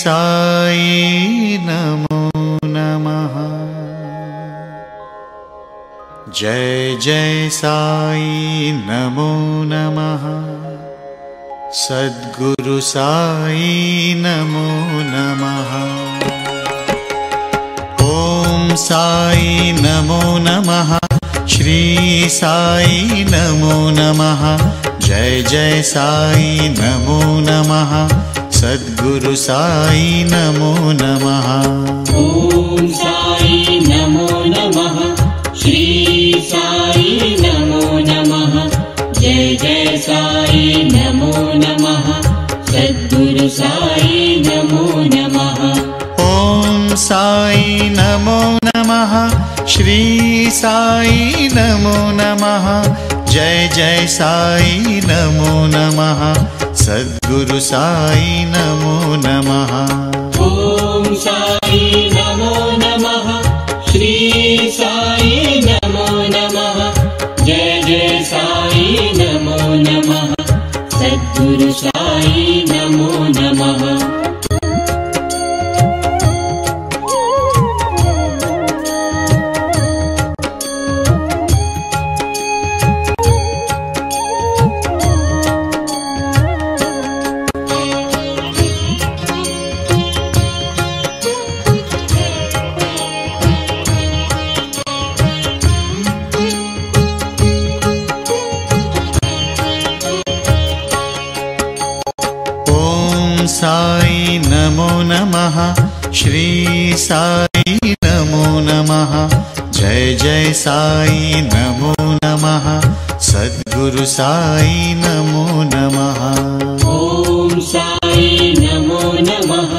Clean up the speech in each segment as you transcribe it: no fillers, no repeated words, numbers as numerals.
साई नमो नमः। जय जय साई नमो नमः। सद्गुरु साई नमो नमः। ओम साई नमो नमः। श्री साई नमो नमः। जय जय साई नमो नमः। सद्गुरु साई नमो नमः। ओम साई नमो नमः। श्री साई नमो नमः। जय जय साई नमो नमः। सद्गुरु साई नमो नमः। ओम साई नमो नमः। श्री साई नमो नमः। जय जय साई नमो नमः। सद्गुरु साई नमो नमः। ओम साई नमो नमः। श्री साई नमो नमः। जय जय साई नमो नमः। सद्गुरु साई नमो नमः। साई नमो नमः। श्री साई नमो नमः। जय जय साई नमो नमः। सद्गुरु साई नमो नमः। ओम साई नमो नमः।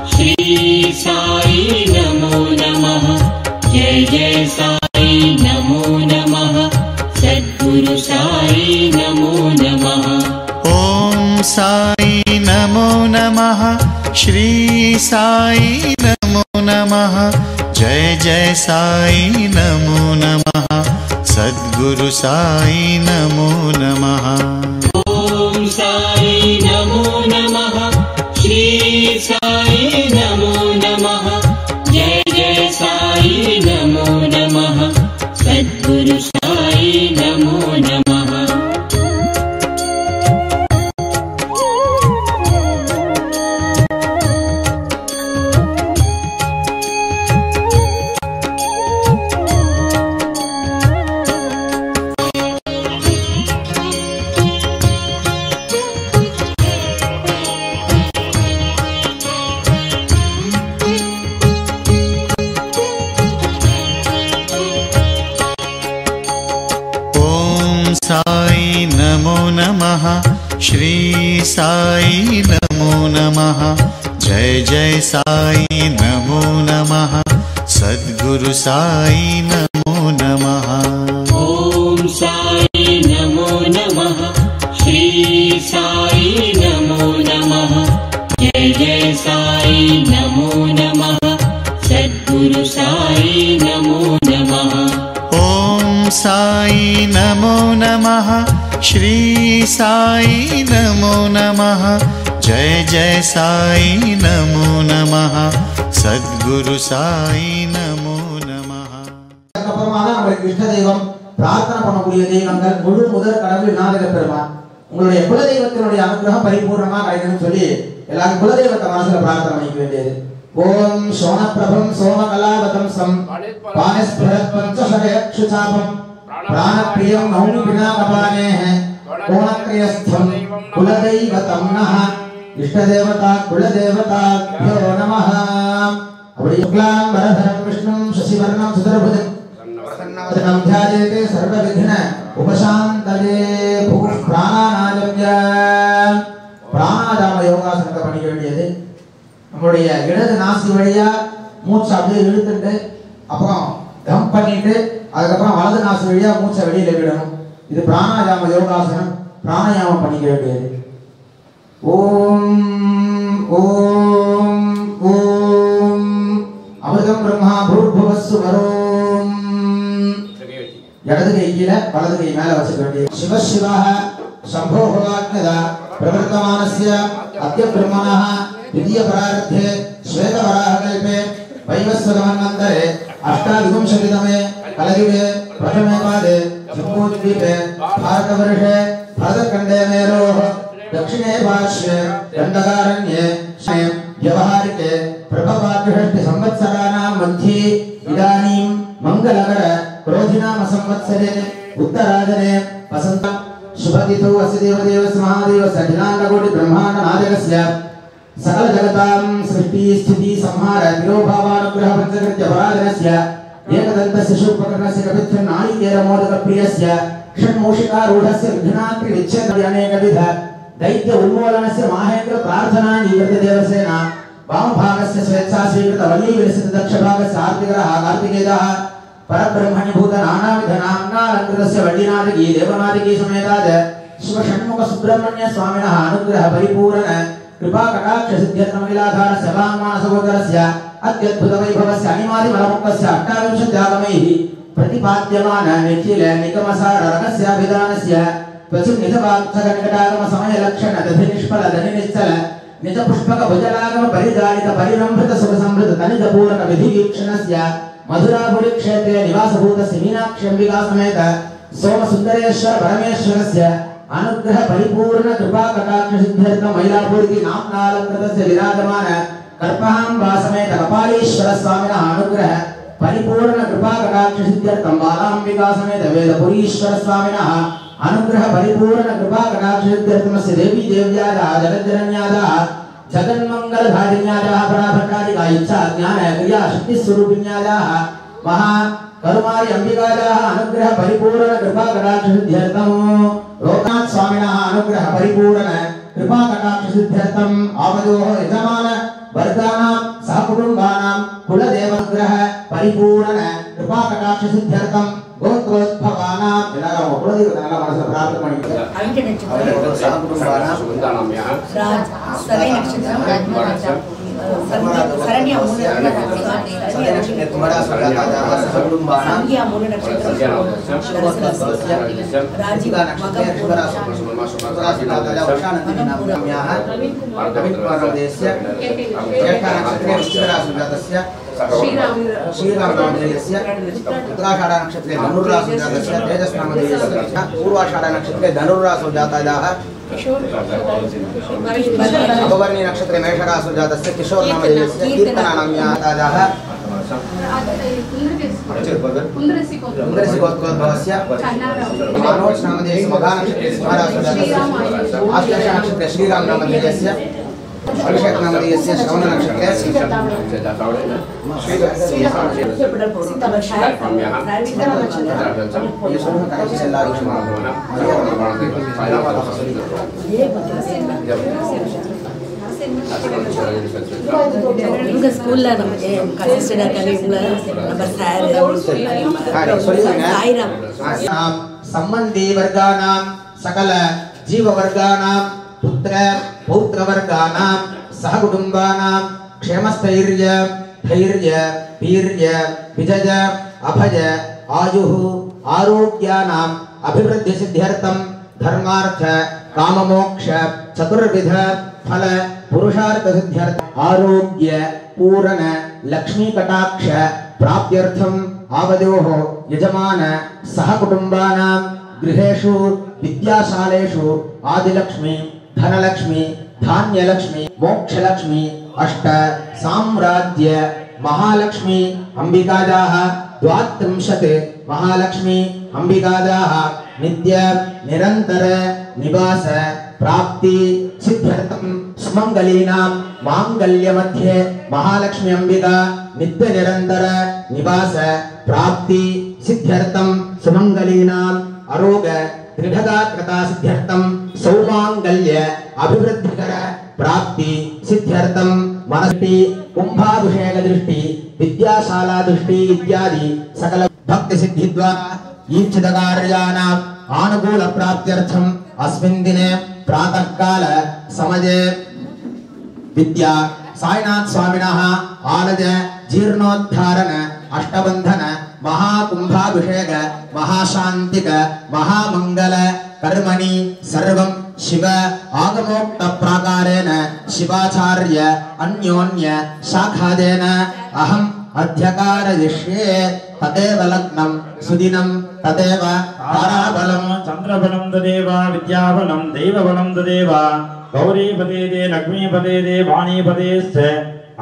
श्री साई नमो नमः। जय जय साई नमो नमः। सद्गुरु साई नमो नमः। ओम साई नमो नमः। श्री साई नमो नमः। जय जय साई नमो नमः। सद्गुरु साई नमो नमः। ओम साई नमो नमः। श्री साई नमो नमः। जय जय साई नमो नमः। सद्गुरु साई नमो नमः। साई नमो नमः। श्री साई नमो नमः। जय जय साई नमो नमः। सद्गुरु साई नमो नमः। ओम साई नमो नमः। श्री साई नमो नमः। जय जय साई नमो नमः। सद्गुरु साई नमो नमः। ओम साई नमो नमः। श्री साई नमो नमः। जय जय साई नमो नमः। सद्गुरु साई नमो नमः। நம்மளுக்கு இஷ்ட தெய்வம் பிரார்த்தனை பண்ணக்கூடிய தெய்வங்கள் முழு முதல் கடவுள் விநாயகர் பெருமான். உங்களுடைய குலதெய்வத்தினுடைய அனுகிரகம் பரிபூர்ணமா கிடைக்கணும்னு சொல்லி எல்லாரும் குலதெய்வத்தை மனசுல பிரார்த்தனை பண்ணிக்க வேண்டியது. ஓம் சோனப்பிரபம் சோமகலாவதம் சம் பானஸ்பிரத் பஞ்சஷயக்ஷுசாபம் பிராணப்ரியம் நௌமி பினாகபானேஹ கோணத்ரயஸ்தம் குலதெய்வதம் நஹ. இஷ்டதேவதா குலதேவதாभ्यो நமஹ. அப்படி சுக்லாம் வரதரம் விஷ்ணும் சசிவர்ணம் சுதர்புஜம் प्रसन्नवदनं ध्यायेते सर्वविघ्न उपशान्तये. प्राणायामस्य பிராணாயாம யோகாசனத்தை பண்ணிக்க வேண்டியது. நம்மளுடைய இடது நாசி வழியா மூச்சை அப்படியே இழுத்துட்டு அப்புறம் தம் பண்ணிட்டு அதுக்கப்புறம் வலது நாசி வழியா மூச்சை வெளியில விடணும். இது பிராணாயாம யோகாசனம். பிராணாயாமம் பண்ணிக்க வேண்டியது. ஓம் ஓம் ஓம் அமிர்தம் பிரம்மா பூர்புவஸ்ஸு வரோம். இடது கை கீழே வலது கை மேல வச்சுக்க வேண்டியது. சிவ சிவஹ சம்போ பவாக்னதா பிரவர்த்தமானஸ்ய அத்ய பிரம்மணஹ द्वितीय प्रारब्धे श्वेत वराहकल्पे वैवस्वतमन्वन्तरे अष्टाविंशतितमे कलयुगे प्रथमे पादे जम्बूद्वीपे भारतवर्षे भरतखण्डे मेरोः दक्षिणे पार्श्वे दण्डकारण्ये व्यवहारिके प्रभवाद्यषष्टि संवत्सराणां मध्ये इदानीं मंगलकर क्रोधिनाम संवत्सरे उत्तरायणे वसन्त शुभतिथौ अस्य देवदेवस्य महादेवस्य अखिलाण्डकोटि ब्रह्माण्ड नायकस्य सकल जगतां सृष्टि स्थिति संहार तिरोभावानुग्रह पंचकृत्य पराजनस्य एकदन्तस्य शूर्पकर्णस्य कपित्थं नारिकेलमोदकप्रियस्य षण्मूषिकारूढस्य विघ्नात्रि विच्छेदनेकविध दैत्य उन्मूलनस्य माहेन्द्र प्रार्थना निवृत्तदेवसेना वामभागस्य स्वेच्छा स्वीकृत वल्ली विलसित दक्षभागस्य आर्तिकरः कार्तिकेयः परब्रह्मणीभूत नानाविध नाम्नालङ्कृतस्य वल्लीनादिकी देवनादिकी समेताद शिव षण्मुख सुब्रह्मण्य स्वामिनः अनुग्रह परिपूर्ण कृपा कटाक्ष सिद्ध्यर्थमखिलाधारस्य वाङ्मानसगोचरस्य अत्यद्भुत वैभवस्य अनिमादिमलमुक्तस्य अष्टाविंशत्यागमैः प्रतिपाद्यमान निखिल निगमसार रहस्याभिधानस्य त्वचि निजवाक्थकनिकटागम समय लक्षण दधि निष्फल धनि निश्चल निज पुष्पक भुजलागम परिजालित परिरंभृत सुख समृद्ध तनिज पूरक विधि वीक्षणस्य मधुरापुरी क्षेत्रे निवासभूतस्य मीनाक्षी अंबिका समेत सोम सुंदरेश्वर परमेश्वरस्य अनुग्रह परिपूर्ण कृपा कटाक्ष सिद्ध्यर्थम मैलापुरी नाम्नालंकृतस्य विराजमान कर्पहाम्बा समेत कपालीश्वर स्वामिनः अनुग्रह परिपूर्ण कृपा कटाक्ष सिद्ध्यर्थम बालांबिका समेत वेदपुरीश्वर स्वामिनः अनुग्रह परिपूर्ण कृपा कटाक्ष सिद्ध्यर्थमस्य देवी देव्याः जगज्जनन्याः जगन्मंगल धारिण्याः पराभट्टादिका इच्छा ज्ञान क्रिया शक्ति स्वरूपिण्याः महा करुमारी अंबिकायाः अनुग्रह परिपूर्ण कृपा कटाक्ष सिद्ध्यर्थम लोकनाथ स्वामिनः अनुग्रह परिपूर्ण कृपा कटाक्ष सिद्ध्यर्थम आवयोः यजमान वर्गानां सहकुटुम्बानां कुलदेवनुग्रह परिपूर्ण कृपा कटाक्ष सिद्ध्यर्थम गोत्रोद्भवानां इलागा कुलदेवतनला मनसु प्राप्त ಮಾಡಿದ್ದಾರೆ अंक नक्षत्र सहकुटुम्बानां राज सवे नक्षत्र शरण्य मूल नक्षत्र तुम्हारा सुजाता सहकुटुम्बानां संख्या मूल नक्षत्र राजिका नक्षत्र उषानन्दिनाम्याः कवित्वारदेस्य ज्येष्ठा नक्षत्रे वृश्चिकराशिजातस्य श्रीरामनामधेयस्य उत्तराषाढा नक्षत्रे धनुर्राशिजातस्य तेजस्नामधेयस्य पूर्वाषाढा नक्षत्रे धनुर्राशिजातायाः अभवर्णी नक्षत्रे मेषराशिजातस्य किशोरनामधेयस्य कीर्तनानाम्याः कुंद्रसिकोत्कोद्भवस्य मनोज नामधेयस्य मघा नक्षत्रे सिंहराशिजातस्य आश्लेष नक्षत्रे श्रीरामनामधेयस्य अभिषेक नामधेयस्य श्रवण नक्षत्रे உங்க ஸ்கூல்ல நமக்கு கன்சிஸ்டன்ட் கலீக்ல நம்ம சாயிராம் संबंधी वर्गानां सकल जीव वर्गानां पुत्र पौत्र वर्गानां सहकुटुम्बानां क्षेमस्थैर्य धैर्य वीर्य विजय अभय आयुः आरोग्यानां अभिवृद्धि सिद्ध्यर्थं धर्मार्थ काममोक्ष चतुर्विध फल पुरुषार्थ सिद्ध्यर्थ आरोग्य पूर्ण लक्ष्मी कटाक्ष प्राप्त्यर्थम आवयोः यजमान सहकुटुम्बानां गृहेषु विद्याशालेषु आदिलक्ष्मी धनलक्ष्मी धान्यलक्ष्मी मोक्षलक्ष्मी अष्ट साम्राज्य महालक्ष्मी अंबिकायाः 32 महालक्ष्मी अंबिकायाः नित्य निरंतर निवास प्राप्ति सिद्ध्यर्थं सुमंगलीनां मांगल्य मध्ये महालक्ष्मी अंबिका नित्य निरंतर निवास प्राप्ति सिद्ध्यर्थं सुमंगलीनां आरोग दृढ़गात्रता सिद्ध्यर्थं सौमांगल्य अभिवृद्धिकर प्राप्ति सिद्ध्यर्थं मनस्ति कुंभाभिषेक दृष्टि विद्याशाला दृष्टि इत्यादि सकल भक्ति सिद्धि द्वारा ईप्सित कार्याणां आनुकूल प्राप्त्यर्थं अस्मिन् दिने प्रातः काल समये विद्या साईनाथ स्वामिनः आलज जीर्णोद्धारण अष्टबंधन महाकुंभाभिषेक महाशांतिक महामंगल कर्मणि सर्वं शिव आगमोक्त प्राकारेण शिवाचार्य अन्योन्य शाखादेन अहम् अध्यकारयिष्ये तदेव लग्नं सुदिनं तदेव ताराबलं चंद्रबलं तदेव विद्याबलं दैवबलं तदेव गौरीपते दे लक्ष्मीपते दे वाणीपतेश्च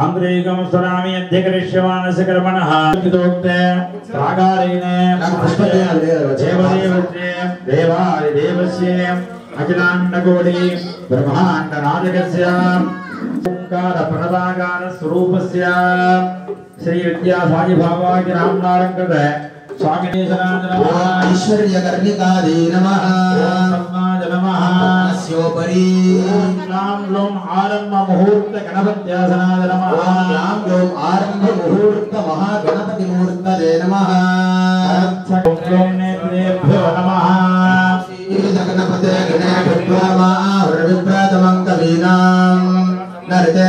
अंग्रेकं स्वरामि अध्यकरिष्यमानस्य कर्मणः विदोक्ते प्राकारेण देवदेवस्य देवादिदेवस्य अखिलाण्डकोटि ब्रह्माण्डनायकस्य ओंकार प्रणवाकार स्वरूपस्य श्री विद्या साई भावागि नामनालंकृत स्वामिने सनातन ऐश्वर्यकर्णिकादे नमः नमः नमः अस्योपरि लाम लोम आरंभ मुहूर्त गणपत्या सनातन नमः राम लोम आरंभ मुहूर्त महागणपति मूर्तये नमः ओम नेत्रेभ्यो नमः जगन्नाथे गणेशत्वा महाविप्रतमं कवीनां नरते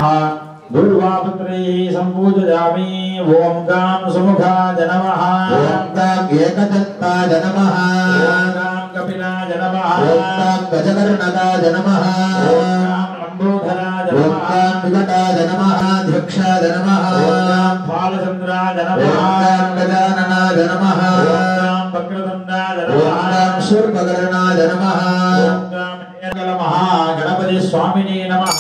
दुर्वापत्रैः सम्पूजयामि ओम गां सुमुखाय नमः ओम गां एकदत्ताय नमः ओम गां कपिलाय नमः ओम गां गजकर्णकाय नमः ओम गां लंबोदराय ओम नमः गां विकटाय नमः ध्यक्षाय नमः ओम गां फालचन्द्राय ओम नमः गां गजाननाय नमः ओम गां वक्रतुण्डाय ओम नमः गां शूर्पकर्णाय नमः ओम गां गणपति स्वामिने नमः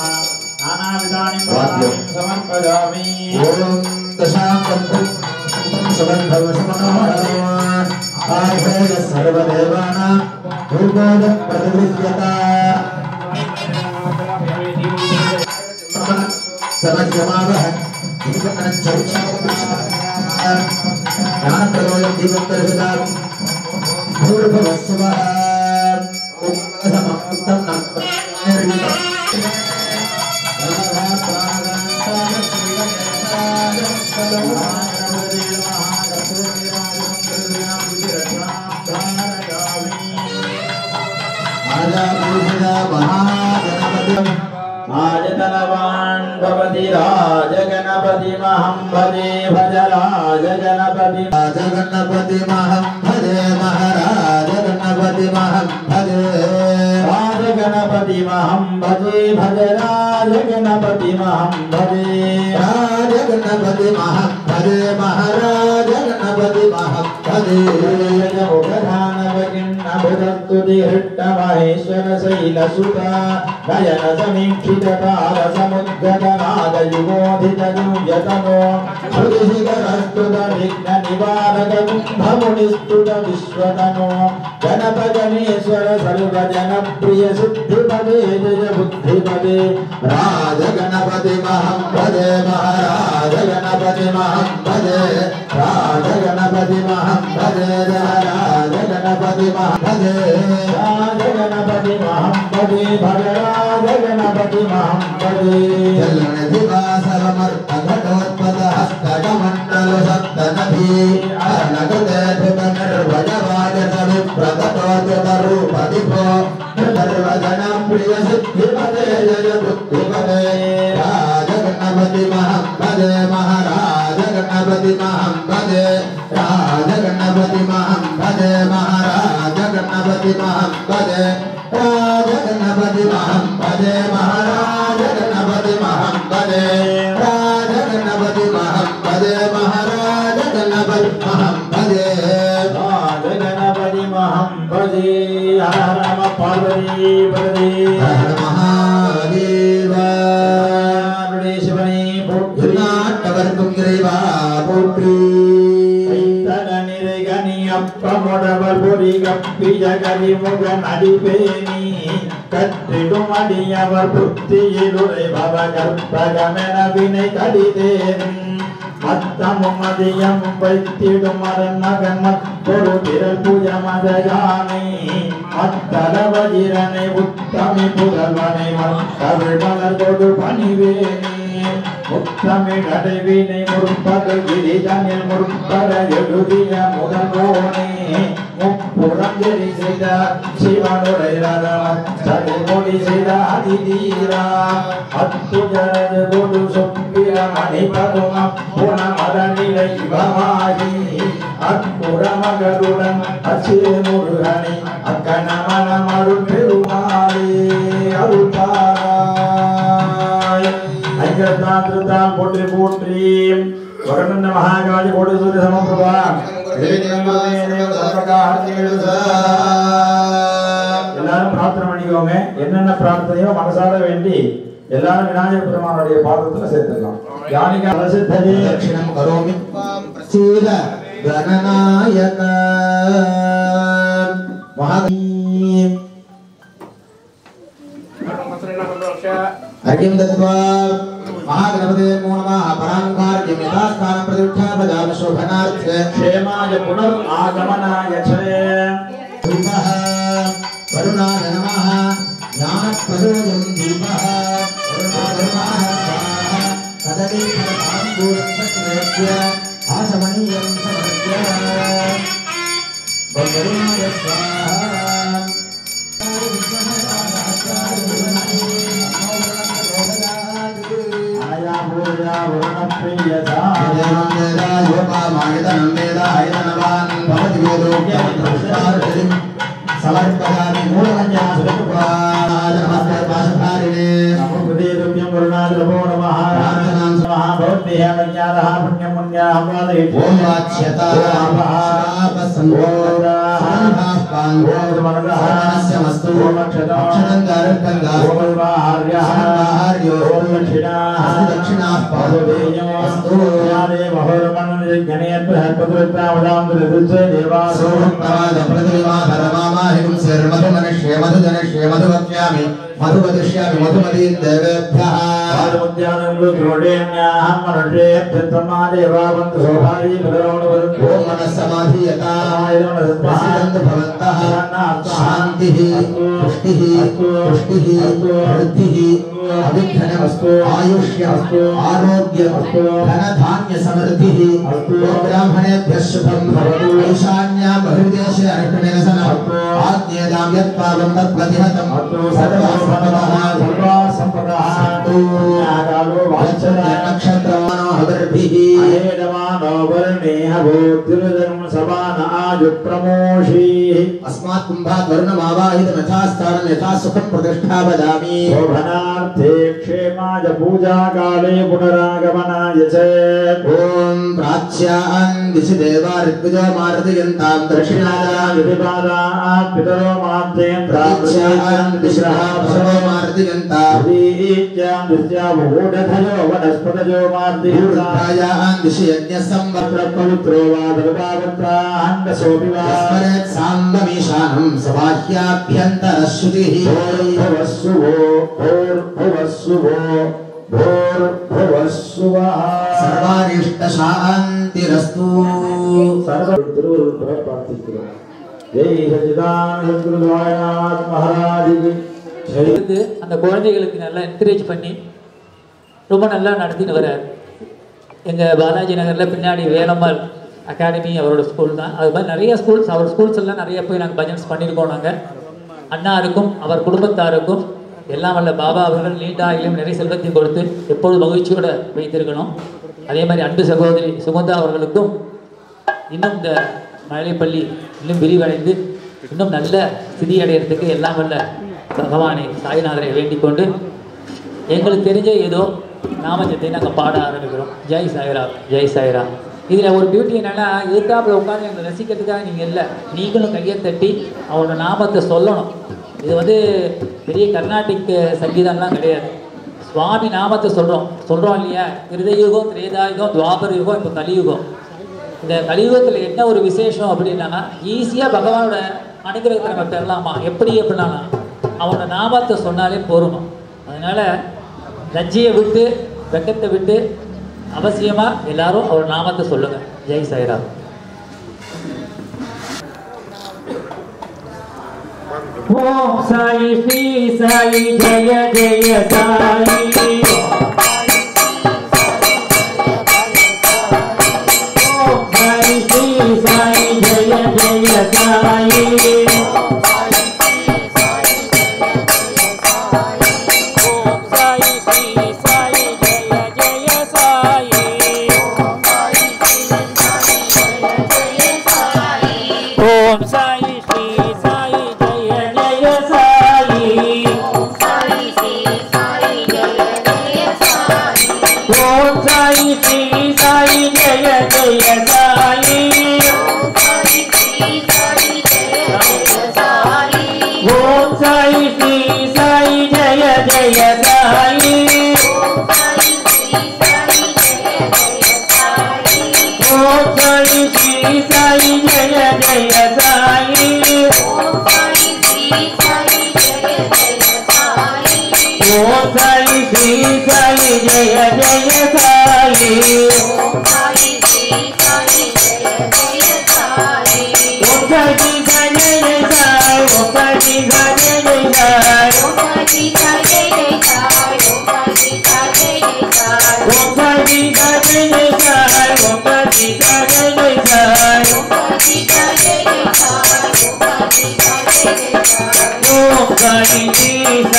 नानाविधानि पुष्पाणि समर्पयामि ओम दशांकं समर्पयामि समनोहरम् आर्भय सर्वदेवानां भूगोल प्रतिगृह्यता समज्ञमावह ज्ञानप्रदोयं दीपन्तर्हितां भूर्भुवस्सुवः सममुक्तं राजतनवान् भवति राजगणपतिमहं भजे भज राजगणपति राजगणपतिमहं भजे महाराज गणपतिमहं भजे राजगणपतिमहं भजे भज राजगणपतिमहं भजे राजगणपतिमहं भजे महाराज गणपतिमहं भजे महेश्वर शैलसुता नयन समीक्षित तार समुद्गत नाद युगोधित युयतनो श्रुतिशिखरस्तुत विघ्न निवारक कुम्भमुनिस्तुत विश्वतनो गणप गणेश्वर सर्वजन प्रिय सिद्धिपदे जय बुद्धिपदे राज गणपतिमहं भजे महाराज गणपतिमहं भजे राज गणपतिमहं भजे राज गणपतिमहं भजे राज गणपतिमहं भजे भज राज गणपतिमहं भजे जलनिधिवासरमर्थ घटोत्पद हस्तकमण्डल सप्तनभि अर्णकृते धृतनिर्भजवायस विप्रततोच्युतरूपदिभो सर्वजनं प्रिय सिद्धिपदे जय बुद्धिपदे राज गणपतिमहं भजे महाराज गणपतिमहं भजे राज गणपतिमहं भजे महाराज गणपतिमहं भजे राज गणपतिमहं भजे महाराज गणपतिमहं भजे राज गणपतिमहं भजे महाराज गणपतिमहं भजे राज गणपतिमहं भजे हर हर नम पार्वती पदे हर महादेव शिवने पोट्री नाटवर्गं गिरिवा पोट्री அப்பமுடவர் கப்பிய கரிமுகன் அடிபேணி கற்றிடும் அடியவர் புத்தியிலுரைபவ கற்பகமென வினை கடிதேன் மத்தமும் அதியம் வைத்திடும் மரன் மகன் மற்றொரு பிறர் புயமத யானை மத்தள வஜிரனை உத்தமி புதல்வனை மத்தவிழ் மலர் கொடு பணிவேணி முத்தமிழடைவினை முற்பது கிரிதனில் முற்பட எழுதிய முதல்வோனே முப்புறங்கெறி செய்த சிவனுடைய சதிமொழி செய்த அதிதீரா அத்துஜனது குரு சொப்பிர மணிபதுமம் புனமதனிலை இவமாகி அற்புறமகருடன் அச்சிறுமுருகனை அக்கணமனம் அருள் பெருமாளே அருள்தாராய் ஐங்கரத்தான் போற்றி போற்றி வரண்ட மகாகாளி கோடி சூரிய சமபிரபா எல்லாரும் பிரார்த்தனை பண்ணிக்கோங்க. என்னென்ன பிரார்த்தனையோ மனசார வேண்டி எல்லாரும் விநாயகர் பெருமானுடைய பாதத்துல சேர்த்துக்கலாம். யானிகா பிரசித்ததே தட்சிணம் கரோமி பிரசீத கணநாயக மகாதீம் அர்க்கியம் தத்வா महागणपते नमो नमः परांकार्यं यथास्थानं प्रतिष्ठा प्रदान शोभनार्थे क्षेमाय पुनरागमनाय च दीपः वरुणाय नमः ज्ञानप्रदोयं दीपः वरुणाय नमः स्वाहा कदली फलताम्बूलं सकृत्य आसमनीयं समर्प्य वरुणाय स्वाहा समर्पयामि मूलमन्या सुरक्षाय नमस्ते पाशधारिणे नमोदेव्यं वरुणाद्रवो नमः प्रार्थनां नमः भवते मन्यादः पुण्यं मन्याहं वादये ओम वाच्यता शापसंभोदाः मनस्य अक्षतं गारकंगा ओम दक्षिणाः पादोदेयमस्तु यादे महोरमणं गणेत बृहस्पतिर्प्रावदां दृदुचे देवासो प्रवाद प्रतिमा धर्मामाहिं सर्वमनुष्ये मधुजनष्ये मधुवक्ष्यामि मधुवदिष्यामि मधुमदी देवेभ्यः आदमुद्यानंलो द्रोडेन्याहं मनुष्येभ्यः समादेवावन्तु शोभायै भद्रवणवन्तु ओम मनस्समाधियता प्रसिद्धं भवन्तः शान्तिः पुष्टिः पुष्टिः वृद्धिः अभिघ्नमस्तु आयुष्यमस्तु आरोग्यमस्तु धनधान्य समृद्धिः ब्राह्मणेभ्यः शुभं भवतु ईशान्यां बहिर्देशे अर्कनिरसनम् आज्ञेयां यत् पावं तत् प्रतिहतं सर्वा सम्पदः सन्तु नागालो नक्षत्रमानो हवर्भिः अहेडमानो वर्णेह भूतिर्धर्म समान आयुप्रमोषीः अस्मात् कुम्भात् वर्णमावाहितं यथास्थानं यथा सुखं प्रतिष्ठा वदामि शोभनार्थे क्षेमाय पूजाकाले पुनरागमनाय च ओम प्राच्यां दिशि देवा ऋग्विजो मारुतियन्तां दक्षिणायां विधिपादात् पितरो माद्यं प्राच्यां दिशः पशवो मारुतियन्तां दीत्यां दिश्या भूढधयो वनस्पतयो माद्यं दिशि यज्ञसंवत्र पवित्रो वा दर्भावत्राण्डसोऽपि वा स्मरेत् साम्बमीशानं सबाह्याभ्यन्तरश्रुतिः भूर्भुवस्सुवः सर्वारिष्टशान्तिरस्तु அந்த குழந்தைகளுக்கு நல்லா என்கரேஜ் பண்ணி ரொம்ப நல்லா நடத்தின்னு வரார். எங்கள் பாலாஜி நகரில் பின்னாடி வேலம்மாள் அகாடமி அவரோட ஸ்கூல் தான். அது மாதிரி நிறைய ஸ்கூல்ஸ், அவர் ஸ்கூல்ஸ் எல்லாம் நிறைய போய் நாங்கள் பஜன்ஸ் பண்ணியிருக்கோம். நாங்கள் அண்ணாருக்கும் அவர் குடும்பத்தாருக்கும் எல்லாம் வல்ல பாபா அவர்கள் நீண்டாயிலும் நிறைய செல்வத்தையும் கொடுத்து எப்பொழுதும் மகிழ்ச்சியோடு வைத்திருக்கணும். அதே மாதிரி அன்பு சகோதரி சுகந்தா அவர்களுக்கும் இன்னும் இந்த மலைப்பள்ளி இன்னும் விரிவடைந்து இன்னும் நல்ல ஸ்திதி அடையிறதுக்கு எல்லாம் வல்ல பகவானை சாய்நாதரை வேண்டிக் கொண்டு எங்களுக்கு தெரிஞ்ச ஏதோ நாமஜத்தை நாங்கள் பாட ஆரம்பிக்கிறோம். ஜெய் சாய்ராம், ஜெய் சாய்ராம். இதில் ஒரு பியூட்டி என்னென்னா, எதிர்த்தாப்பில் உட்காந்து எங்களை ரசிக்கிறதுக்காக நீங்கள் இல்லை, நீங்களும் கையை தட்டி அவனோட நாமத்தை சொல்லணும். இது வந்து பெரிய கர்நாடிக் சங்கீதம்லாம் கிடையாது. சுவாமி நாமத்தை சொல்கிறோம் இல்லையா? கிருதயுகம், திரேதாயுகம், துவாபர யுகம், இப்போ கலியுகம். இந்த கலியுகத்தில் என்ன ஒரு விசேஷம் அப்படின்னா, ஈஸியாக பகவானோட அனுகிரகத்தை நம்ம பெறலாமா? எப்படி அப்படின்னா அவனோட நாமத்தை சொன்னாலே போருமா. அதனால் லஜ்ஜையை விட்டு வெக்கத்தை விட்டு அவசியமாக எல்லாரும் அவர் நாமத்தை சொல்லுங்கள். ஜெய் சாய்ராம். ஓம் சாய் ஸ்ரீ சாய் ஜெய ஜெய சாய். ओम साई श्री साई जय जय साई ओम साई श्री साई जय जय साई ओम साई श्री साई जय जय साई ओम साई श्री साई जय जय साई ओम साई श्री साई जय जय साई ओम साई श्री साई जय जय साई ओम साई श्री साई जय जय साई ओम साई श्री साई जय जय साई ओम साई श्री साई जय जय साई ओम साई श्री साई जय जय साई ओम साई श्री साई जय साई ओम साई श्री साई जय साई ओम साई श्री साई जय साई ओम साई श्री साई जय साई ओम साई श्री साई जय साई ओम साई श्री साई जय साई ओम साई श्री साई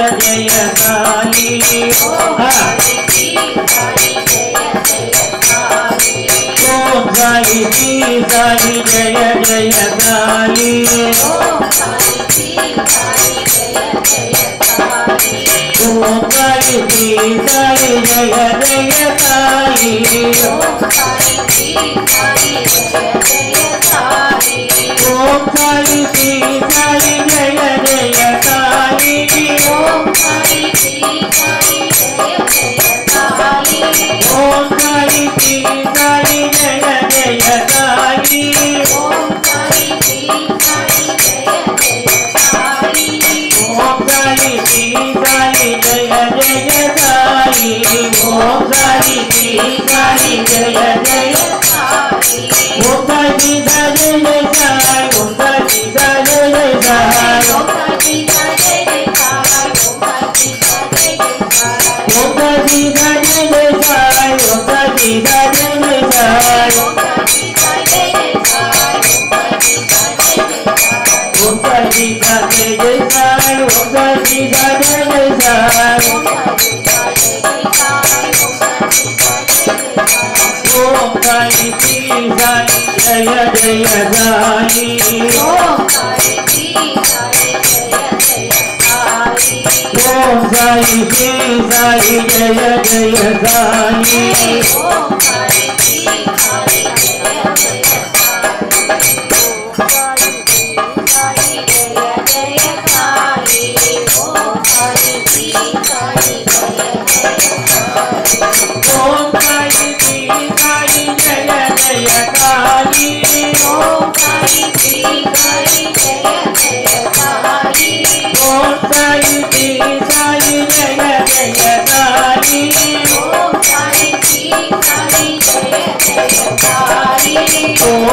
जय साई ओम साई श्री साई जय साई ओम साई श्री साई जय जय साई ओम साई श्री साई जय जय साई ओम साई श्री साई जय जय साई ओम साई श्री साई जय जय साई ओम साई श्री साई जय जय साई ओम साई श्री साई जय जय साई ओम साई श्री साई जय जय साई ओम साई श्री साई जय जय साई ओम साई श्री साई जय जय साई ओम साई श्री साई जय जय साई ओम साई श्री साई जय जय साई ओम साई श्री साई जय जय साई ओम साई श्री साई जय साई ओम साई श्री साई जय साई ओम साई श्री साई जय साई ओम साई श्री साई जय साई ओम साई श्री साई जय साई ओम साई श्री साई जय साई ओम साई श्री साई जय साई ओम साई श्री साई जय साई ओम साई श्री साई जय साई ओम साई श्री साई जय साई ओम साई श्री साई जय साई ओम साई श्री साई ओम साई श्री साई जय जय साई ओम साई श्री साई जय जय साई ओम साई श्री साई जय जय साई ओम साई श्री साई जय जय साई ओम साई श्री साई जय जय साई ओम साई श्री साई जय जय साई ओम साई श्री साई जय जय साई ओम साई श्री साई जय जय साई ओम साई श्री साई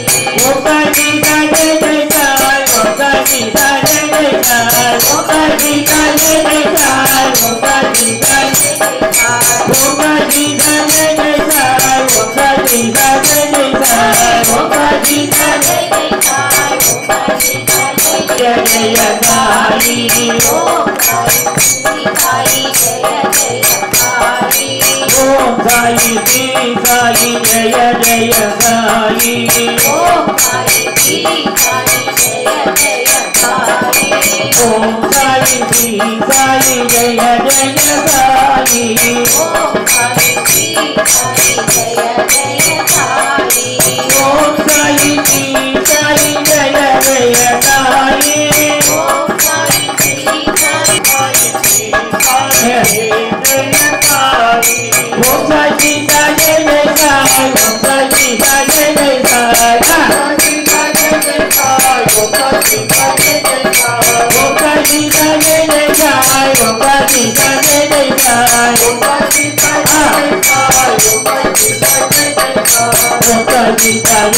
जय जय साई ओम साई श्री साई जय जय साई ओम साई श्री साई जय जय साई ओम साई श्री साई ओम साई श्री साई जय जय साई ओम साई श्री साई जय जय साई ओम साई श्री साई जय जय साई ओम साई श्री साई जय जय साई ओम साई श्री साई जय जय साई ओम साई श्री साई जय जय साई ओम साई श्री साई जय जय साई ओम साई श्री साई जय जय साई ओम साई श्री साई जय जय साई ओम साई श्री साई जय जय साई ओम साई श्री साई जय जय साई ओम साई श्री साई जय जय साई ओम साई श्री साई जय जय साई ओम साई श्री साई जय जय साई ओम साई श्री साई जय जय साई ओम साई श्री साई जय जय साई ओम साई श्री साई ओम साई श्री साई जय जय साई ओम साई श्री साई जय जय साई ओम साई श्री साई जय जय साई ओम साई श्री साई जय जय साई ओम साई श्री साई जय जय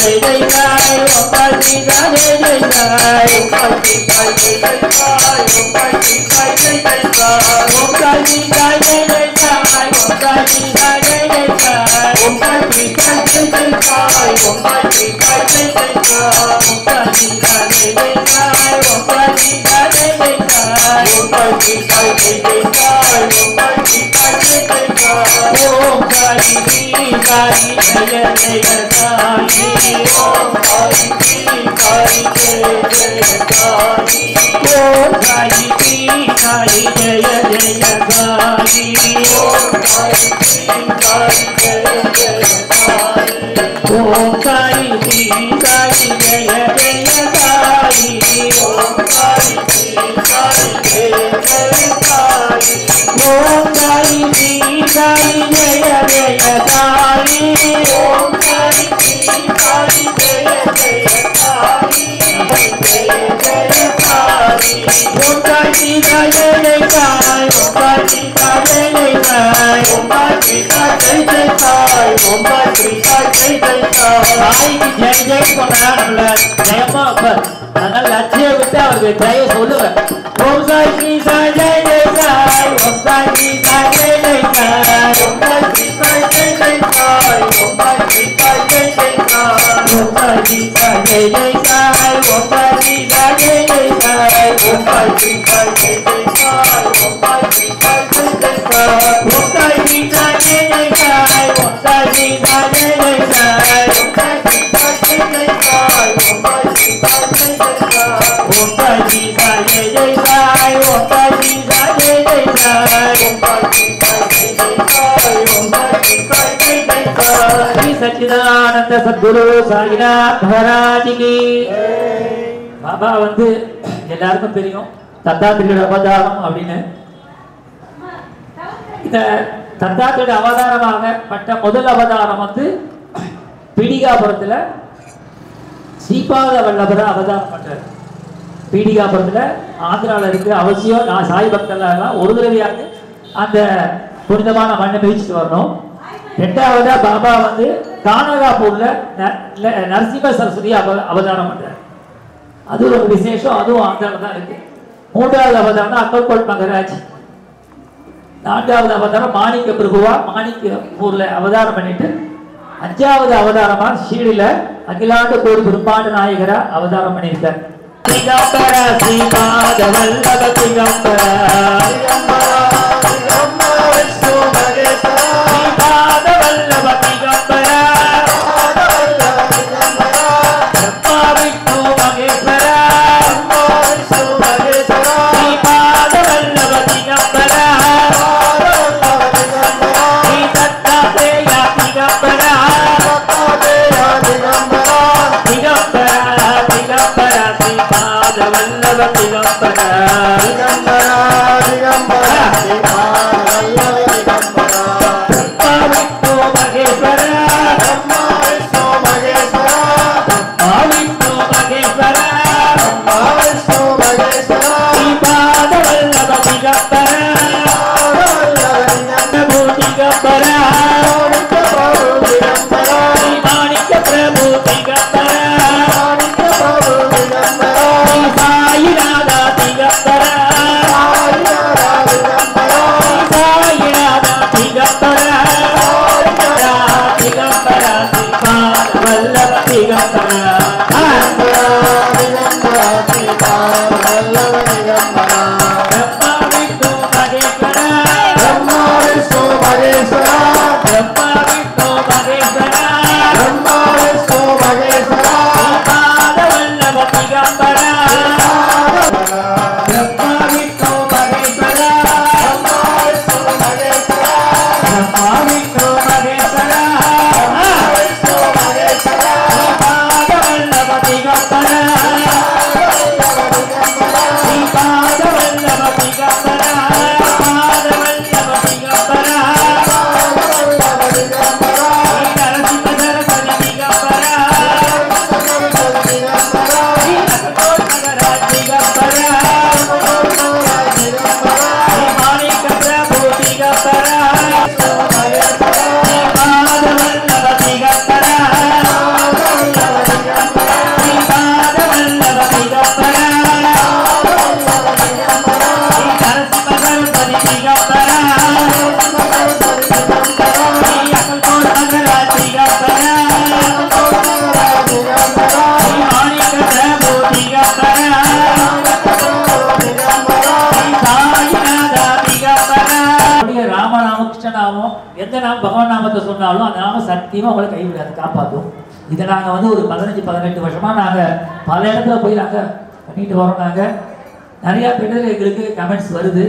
साई ओम साई श्री साई जय जय साई ओम साई श्री साई जय जय साई ओम साई श्री साई जय जय साई ओम साई श्री साई जय जय साई ओम साई श्री साई जय जय साई ओम साई श्री साई जय जय साई ओम साई श्री साई जय जय साई ओम साई श्री साई जय जय साई ओम साई श्री साई जय जय साई ओम साई श्री साई जय जय साई ओम साई श्री साई जय जय साई ओम साई श्री साई जय जय साई ओम साई श्री साई जय जय साई ओम साई श्री साई जय जय साई ओम साई श्री साई जय जय साई जय जय साई ओम साई श्री साई जय जय साई ओम साई श्री साई जय जय साई ओम साई श्री साई जय जय साई ओम साई श्री साई जय जय साई की जय जय கொண்டாடல ஜெயமா அப்பர் அதனால லட்சிய விட்டு அவருக்கு ஜெய சொல்லுவேன் ஓம் சாய் ஸ்ரீ சாய் ஜெய ஜெய சாய் ஓம் சாய் ஸ்ரீ சாய் ஜெய ஜெய சாய் ஓம் சாய் ஸ்ரீ சாய் ஜெய ஜெய சாய் ஓம் சாய் ஸ்ரீ சாய் ஜெய ஜெய சாய் ஓம் சாய் ஸ்ரீ சாய் ஜெய ஜெய சாய் ஓம் சாய் ஸ்ரீ சாய் ஜெய ஜெய சாய் ஓம் சாய் ஸ்ரீ சாய் ஜெய ஜெய சாய் ஓம் சாய் ஸ்ரீ சாய் ஜெய ஜெய சாய் ஓம் சாய் ஸ்ரீ சாய் ஜெய ஜெய சாய் ஓம் சாய் ஸ்ரீ சாய் ஜெய ஜெய சாய் ஓம் சாய் ஸ்ரீ சாய் ஜெய ஜெய சாய் ஓம் சாய் ஸ்ரீ சாய் ஜெய ஜெய சாய் ஓம் சாய் ஸ்ரீ சாய் ஜெய ஜெய சாய் ஓம் சாய் ஸ்ரீ சாய் ஜெய ஜெய சாய் ஓம் சாய் ஸ்ரீ சாய் ஜெய ஜெய சாய் ஓம் சாய் ஸ்ரீ சாய் ஜெய ஜெய சாய் ஸ்ரீ சச்சிதானந்த சத்குரு சாயிநாத் மகாராஜ் கி பாபா வந்து எல்லாருக்கும் தெரியும் தத்தாத்திரியோட அவதாரம் அப்படின்னு இந்த தத்தாத்திரியோட அவதாரமாக பட்ட முதல் அவதாரம் வந்து பீடிகாபுரத்துல ஸ்ரீபாத வல்லபர அவதாரம் பண்றாரு. பீடிகாபுரத்துல ஆந்திராவில் இருக்கு. அவசியம் நான் சாய் பக்தர்களெல்லாம் ஒரு தடவையாவது அந்த புனிதமான மண்ணை மிதிச்சுட்டு வரணும். ரெண்டாவதா பாபா வந்து கானகாப்பூர்ல நரசிம்ம சரஸ்வதி அவதாரம் பண்றாரு. அது ஒரு விசேஷம். அதுவும் ஆந்திராவில் தான் இருக்கு. மூன்றாவது அவதாரம் தான் அக்கல்கோட் மகராஜ். நான்காவது அவதாரம் மாணிக்க பிரபுவா மாணிக்கப்பூர்ல அவதாரம் பண்ணிட்டு அஞ்சாவது அவதாரமா ஷீடில அகிலாண்டு கோடி பிரம்மாண்ட நாயகரா அவதாரம் பண்ணியிருக்கார். திகம்பர ஸ்ரீபாத வல்லப திகம்பர ஸ்ரீபாத வல்லப திகம்பர பிரம்மா விஷ்ணு மகேஸ்வர ஸ்ரீபாத வல்லப திகம்பர ஸ்ரீ தத்தாத்ரேய திகம்பர வல்லப திகம்பர நாமம், எந்த நாமம் பகவான் நாமத்தை சொன்னாலும் அந்த நாமம் சத்தியமாக உங்களை கைவிடாது, காப்பாற்றும். இதை நாங்கள் வந்து ஒரு 15-18 வருஷமாக நாங்கள் பல இடத்துல போய் நாங்கள் பண்ணிட்டு வரோம். நாங்கள் நிறையா பேர் எங்களுக்கு கமெண்ட்ஸ் வருது.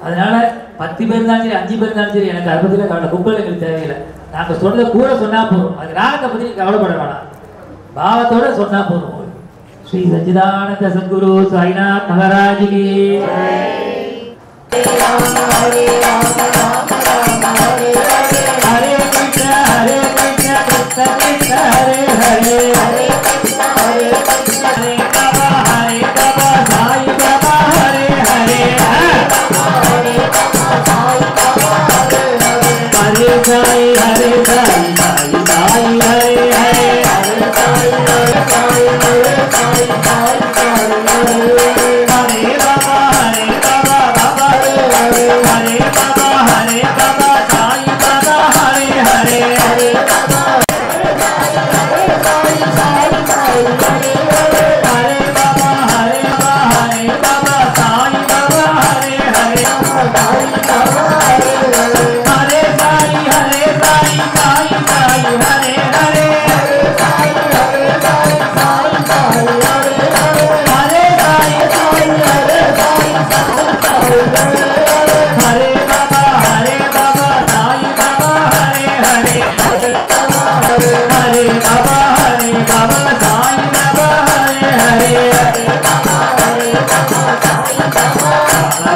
அதனால 10 பேர் இருந்தாலும் சரி, 5 பேர் இருந்தாலும் சரி, எனக்கு அதை பற்றியில் கவலை கும்பல் எங்களுக்கு தேவையில்லை. நாங்கள் சொல்றதை கூட சொன்னால் போதும். அது ராகத்தை பற்றி கவலைப்பட வேணாம், பாவத்தோட சொன்னா போதும். ஸ்ரீ சச்சிதானந்த சத்குரு சாய்நாத் மகாராஜ் கி ஹரே கிருஷ்ண ஹரே கிருஷ்ண கிருஷ்ண கிருஷ்ண ஹரே ஹரே ஹரே கிருஷ்ண ஹரே கிருஷ்ண ஹரே பாபா ஹரே பாபா சாய் பாபா ஹரே ஹரே ஹரே சாய் ஹரே சாய் சாய் சாய் ஹரே ஹரே ஹரே சாய் ஹரே சாய் ஹரே சாய் சாய் சாய் ஹரே பாபா ஹரே பாபா பாபா ஹரே ஹரே ஹரே பாபா ஹரே பாபா சாய் பாபா ஹரே ஹரே ஹரே பாபா ஹரே சாய் சாய் சாய் ஹரே ஹரே பாபா ஹரே பாபா ஹரே பாபா சாய் பாபா ஹரே ஹரே சாய் பாபா ஹரே ஹரே ஹரே சாய் ஹரே சாய் சாய் சாய் ஹரே ஹரே ஹரே சாய் ஹரே சாய் சாய் சாய் ஹரே ஹரே ஹரே சாய் சாய் ஹரே சாய் சாய் சாய் ஹரே பாபா ஹரே பாபா சாய் பாபா ஹரே ஹரே ஹரே பாபா ஹரே பாபா ஹரே பாபா சாய் பாபா ஹரே ஹரே ஹரே பாபா ஹரே பாபா சாய் பாபா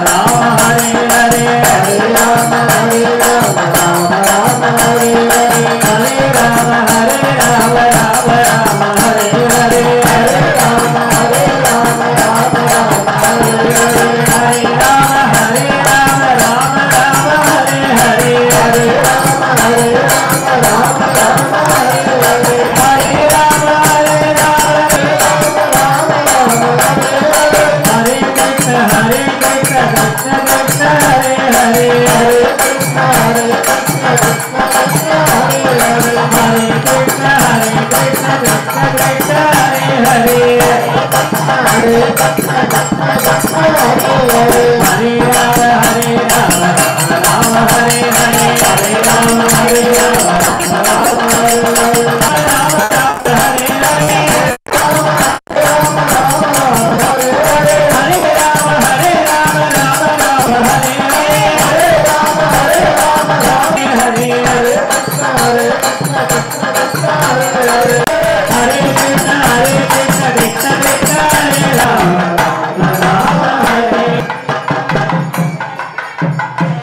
ராம ஹரே ஹரே ஹரே ராம ஹரே ராம ராம ராம ஹரே ஹரே ஹரே ராம ஹரே ராம ராம ராம ஹரே ஹரே ஹரே ராம ஹரே ராம ராம ராம ஹரே ஹரே ஹரே ராம ஹரே ராம ராம ராம ஹரே ஹரே ஹரே ராம ஹரே ராம ராம ராம ஹரே ஹரே ஹரே ராம ஹரே ராம ராம ராம ஹரே ஹரே ஹரே கிருஷ்ண ஹரே கிருஷ்ண கிருஷ்ண கிருஷ்ண ஹரே ஹரே ஹரே கிருஷ்ண ஹரே கிருஷ்ண கிருஷ்ண கிருஷ்ண ஹரே ஹரே ஹரே கிருஷ்ண ஹரே கிருஷ்ண கிருஷ்ண கிருஷ்ண ஹரே ஹரே ஹரே கிருஷ்ண கிருஷ்ண கிருஷ்ண ஹரே ஹரே ஹரே ராம ஹரே ராம ராம ஹரே ஹரே ஹரே ராம ஹரே ராம ராம ஹரே ஹரே ராம ஹரே ஹரே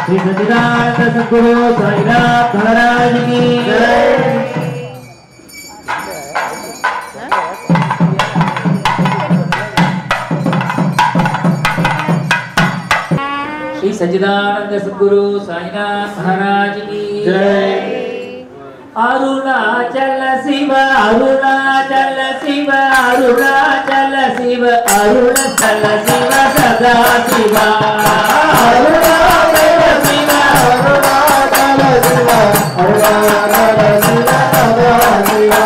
श्री सच्चिदानंद सद्गुरु साईनाथ महाराज की जय। श्री सच्चिदानंद सद्गुरु साईनाथ महाराज की जय। अरुणाचल शिव अरुणाचल शिव अरुणाचल शिव अरुणाचल शिव सदा शिवा अरुणाचल शिव अरुणाचल शिव अरुणाचल शिव सदा शिवा।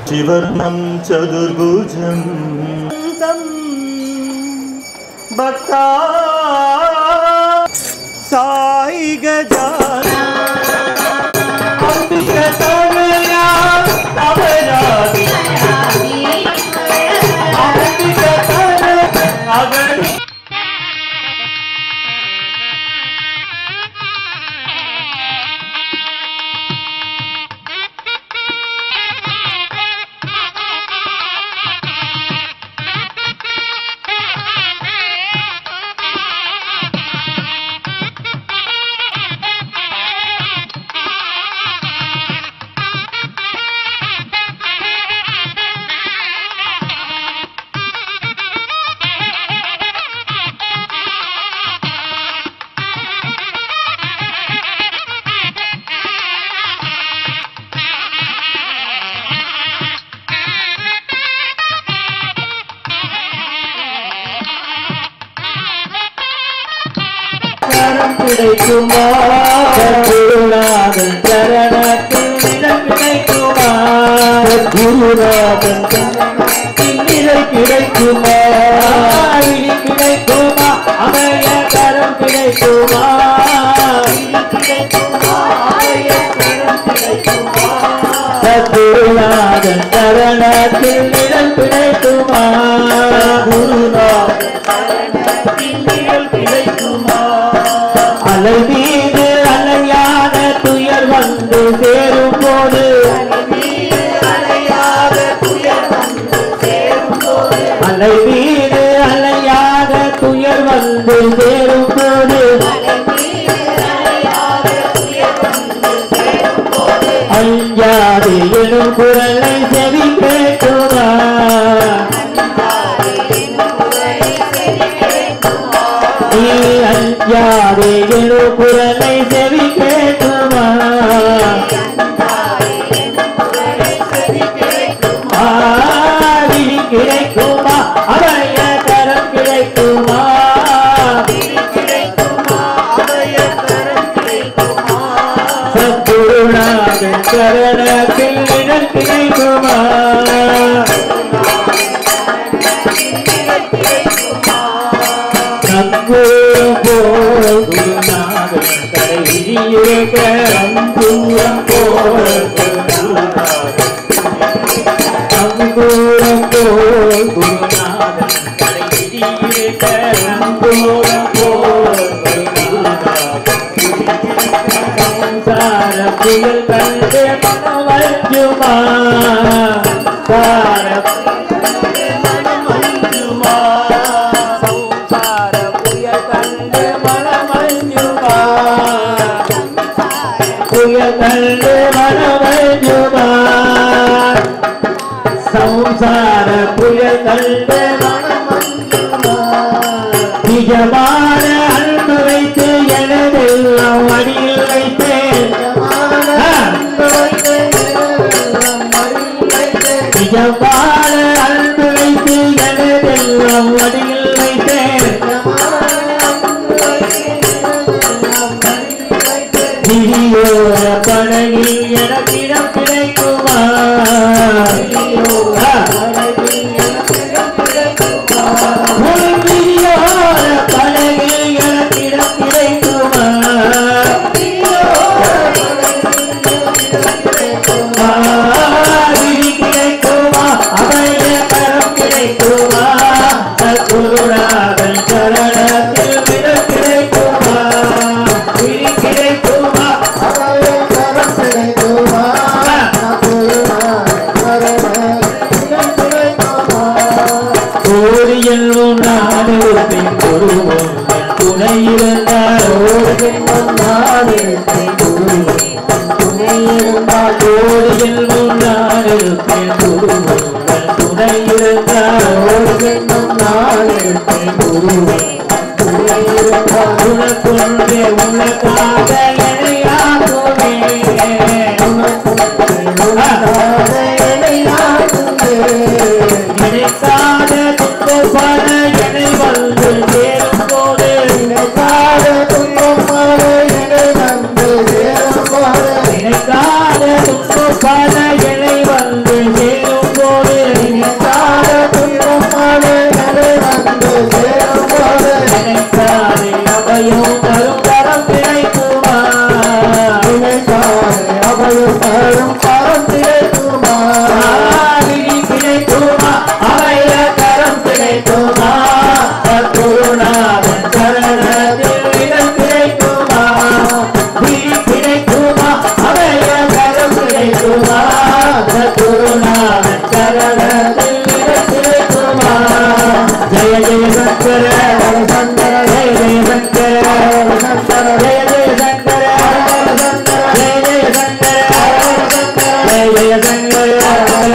शिवर्णं चतुर्भुजं तं भक्ता साई गजानन अंबिकतनया अभराधि अंबिकतनया अगणि கிடைக்குமா குருநாதன் சரணத்தில் இடம் கிடைக்குமா குருநாதன் சரணத்தில் நிலை கிடைக்குமா விழி கிடைக்குமா அமய கரம் கிடைக்குமா குருநாதன் சரணத்தில் இடம் கிடைக்குமா குருநாதன் சரணத்தில் நிழல் கிடைக்குமா அலை மீது அலையாத துயர் வந்து சேரும் போது அலை மீது அலையாத துயர் வந்து சேரும் போது அஞ்சாதே எனும் குரலை செவி கேட்குமா நீ அஞ்சாதே எனும் குரலை செவி கேட்குமா விழி கிடைக்குமா அபய கரம் கிடைக்குமா சத்குருநாதன் சரணத்தில் இடம் கிடைக்குமா நங்கூரம் போல் குருநாதன் கரையிலிருக்க நங்கூரம் போல் நங்கூரம் போல் குருநாதன் கரையிலிருக்க நங்கூரம் போல் சார புயல் கண்டு மனமஞ்சுமா சார கண்டு மனமஞ்சுமா சம்சார புயல் கண்டு மனமஞ்சுமா நிஜமான அன்பு வைத்து எனதெல்லாம் அடியில் வைத்தேன் நிஜமான அன்பு வைத்து எனதெல்லாம் அடியில் வைத்தேன் விரியோர படகில் எனக்கிடம் கிடைக்குமா விரியோர படகில் எனக்கிடம் கிடைக்குமா விழி கிடைக்குமா அபய கரம் கிடைக்குமா குருநாதன் சரணத்தில் விடம் கிடைக்குமா விழி கிடைக்குமா கோடியில் நான் இருப்பேன் குருவன் துணை இருந்தால் கோடியில் நான் இருப்பேன் குருவன் துணை இருந்தால் உனக்குள்ளே உனக்காக எனையாகுமே நினைக்காத துன்ப जय शंकर शंकर जय जय शंकर शंकर जय जय शंकर जय जय शंकर जय जय शंकर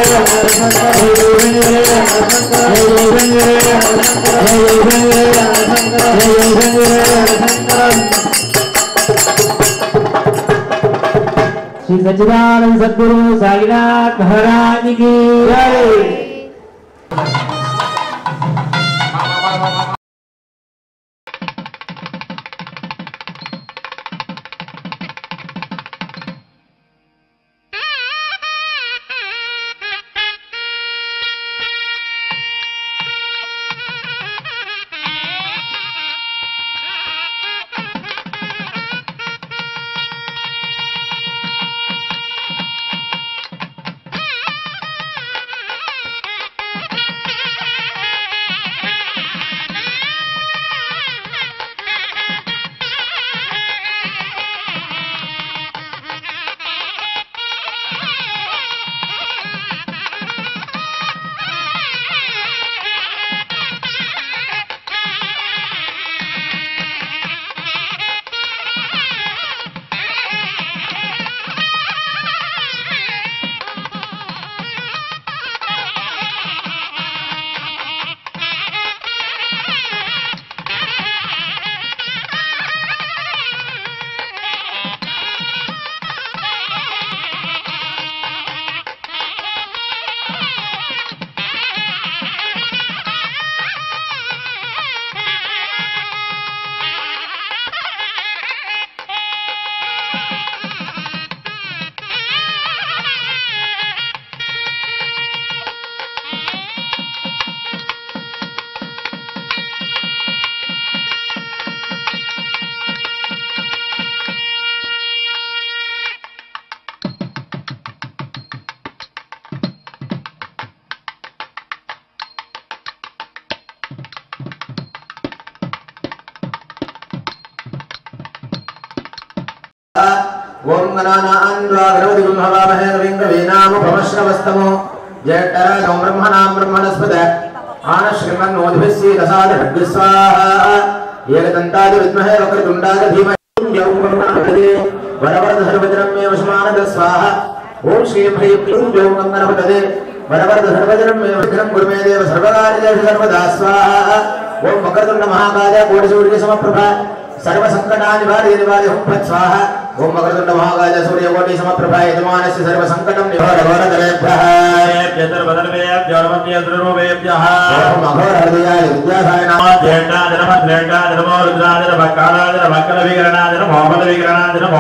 श्री सच्चिदानंद सद्गुरु साईनाथ महाराज की जय। ओम गणानान्वा गणपतिं हवामहे कविं कवीनामुपमश्रवस्तमो ज्येष्ठराजं ब्रह्मणां ब्रह्मणस्पत आनश्रीमन्नोद्भिः सीदसादभग्स्वाहा एकदन्ताय विद्महे वक्रतुण्डाय धीमहि वरवरद सर्वजनं मे वशमानद स्वाहा ओम श्री भैरवं गंगनपतये वरवरद सर्वजनं मे विघ्नं कुरु मे देव सर्वकार्येषु सर्वदा स्वाहा ओम वक्रतुण्ड महाकाय कोटिसूर्य समप्रभा सर्वसंकटानिवार्य निवार्य हुं फट् स्वाहा ओम वक्रतुण्ड महाकाय सूर्यकोटि समप्रभा यजमानस्य सर्वसंकटं निवारय वरदलेभ्यः जन्मन्यद्ररूपेभ्यः ओम अघोर हृदयाय विद्यासाय नमः ज्येष्ठाय नमो रुद्राय नमः कालाय नमः कलविकरणाय नमः मोहलविकरणाय नमः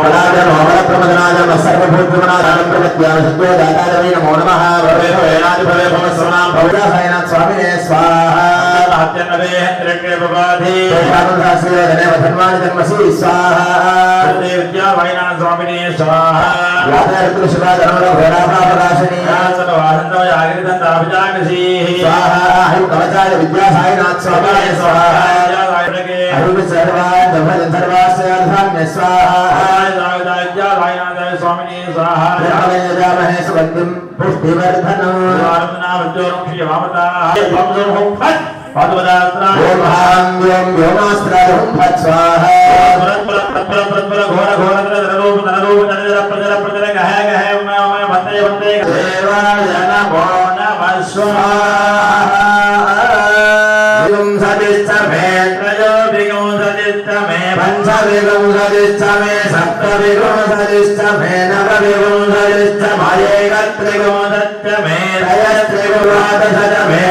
मोहलप्रमदनाय नमः सर्वभूतगुणाय प्रगत्याय सद्यो दाताय नमो नमः भवे भवेनादि भवे भवस्वनां भवदासाय स्वामिने स्वाहा अत्यन्नवे त्रिके प्रभाधि शास्त्रे धन्वानि जन्मसि स्वाहा विद्यावाहिना स्वामिने स्वाहा यादृशिवा धर्मो भैराभाप्रकाशिनी सर्ववासन्तव जागृतन्ताभिजागसी स्वाहा हरि कवचाय विद्यासायनाथ स्वामिने स्वाहा हरि सर्वाय धर्मजन सर्वास्य धान्य स्वाहा विद्यावाहिना स्वामिने स्वाहा यजामहे सुगन्धिं पुष्टिवर्धनम् नामज्योतिं श्रीवामता भवसुं फट् पादवदास्त्रा ओम हां व्योम व्योमास्त्राहुं फट् स्वाहा प्रज्वल घोर घोर नरूप नरूप नरजर प्रजर प्रजर गह गह मैं वंदे वंदे देवाय नमो नमः स्वाहा विगुं सदिष्टमे त्रयो विगुं सदिष्टमे पंचविगुं सदिष्टमे सप्तविगुं सदिष्टमे नवविगुं सदिष्टमे एकत्रिगुं सदिष्टमे त्रयस्त्रिगुं द्वादशमे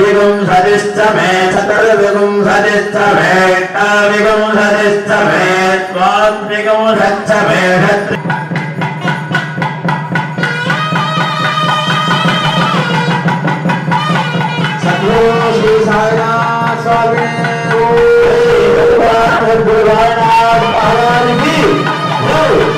विगुं सदिष्टमे चतुर्विगुं सदिष्टमे अष्टाविगुं सदिष्टमे द्वादशविगुं सदिष्टमे श्री साईनाथ स्वामी भगवान महाराज की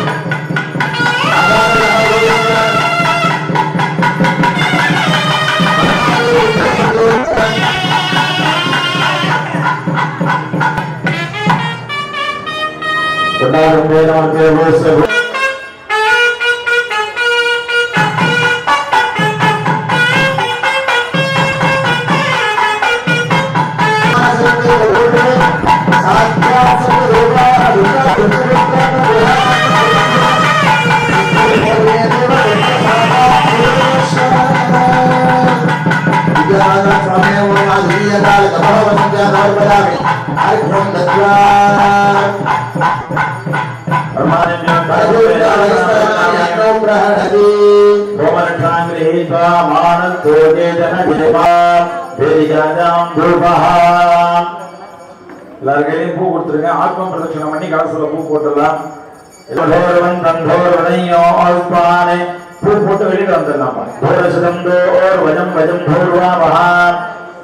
எல்லாரும் பூ கொடுத்துருங்க. ஆத்ம பிரதட்சணம் பண்ணி கலசல பூ போட்டுடலாம். பூ போட்டு வெளியில வந்துடலாம். வஜம் வஜம்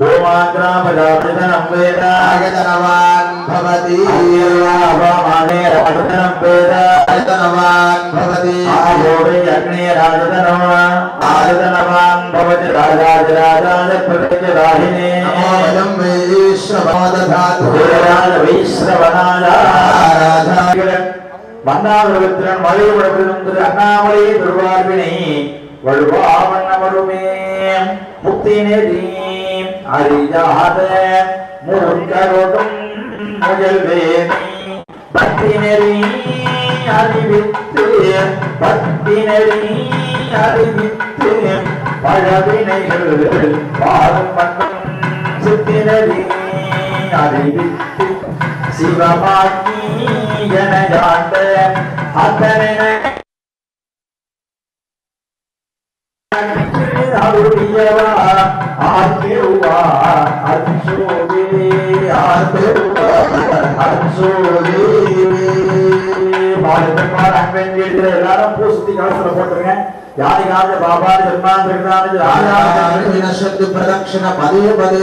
ஓமாகிராமஜாபிதனம் வேதாயதனவான் பவதி ஆவாமானேரபதனம் வேதாயதனவான் பவதி ஆயோவை அக்னேராஜதனவான் ஆஜதனவான் பவதி ராஜாஜராஜாஜ பிரதஜராஹினே நமோயம் வைஸ்ரவநாதாது ராஜ வைஸ்ரவநாதாராஜாகிர மன்னாவிரத்திரன் மலையுடத்திலும் திரு அண்ணாமலை திருவார்வினை வழுவாவண்ணமருமே முக்தினேதி அறியாத முருங்கரோடும் முயல்வேணி பக்தினெறி அறிவித்து பழவினைகள் பாடும் மண்ணும் சித்தினரி அறிவித்து சிவமாக்கி என யாண்ட அத்தனை எல்லாரும் பூ சுத்தி கலசல போட்டுருங்க. யாரிகாவது பாபா பிரதட்சண பதே பதே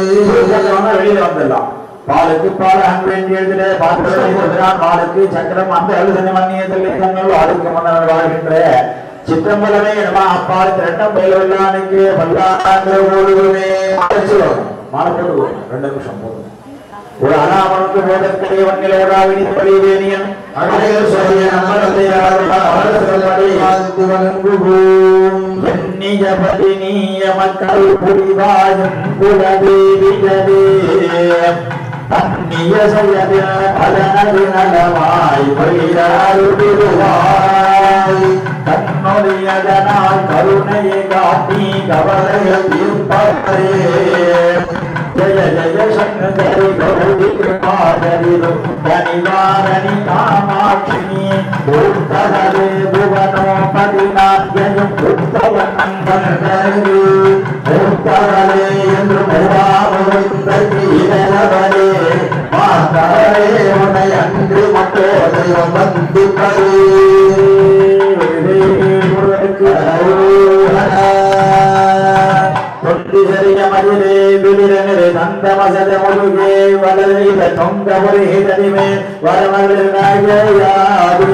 வெளியில வந்துடலாம். பாலுக்கு பால் அன்பேண்டியதில பாலுக்கு சக்கரம் அந்த எழுதனை மன்னியத்தில் அதுக்கு முன்னர் வாழ்கின்ற சிற்றம்பலமே நம்ம அப்பால் திரட்டம் பயிலானுக்கு பல்லாண்டு ஓடுவோமே மாறப்படுவோம். 2 நிமிஷம் போதும். ஒரு அனாமனுக்கு போதற்கடைய வன்னிலோடா வினிப்படிவேனியன் அழகர் சொல்லிய நம்மளத்தை நீய மக்கள் புரிவாயும் குலதேவியதே தன்னிய செய்யதில் பலனது நலமாய் பயிராறு திருவாய் தன்னுடையதனால் கருணையை காட்டி கவலைகள் தீர்ப்பதே ஜய ஜய சங்கரி கௌரி கிருபாதரிது தனிவாரணி காமாட்சி உத்தரவே புவனோபதி நாட்யம் உத்தவன் அன்பர்களே உத்தரவே என்று முகாமுந்தரே மாதரே உன்னை அன்று மட்டோ தெய்வம் வந்திப்பதே மதிலே விளிரனே தந்தமசத முழுகே வளரில தொங்கபுரி தனிமே வரமகள் நாயயாதி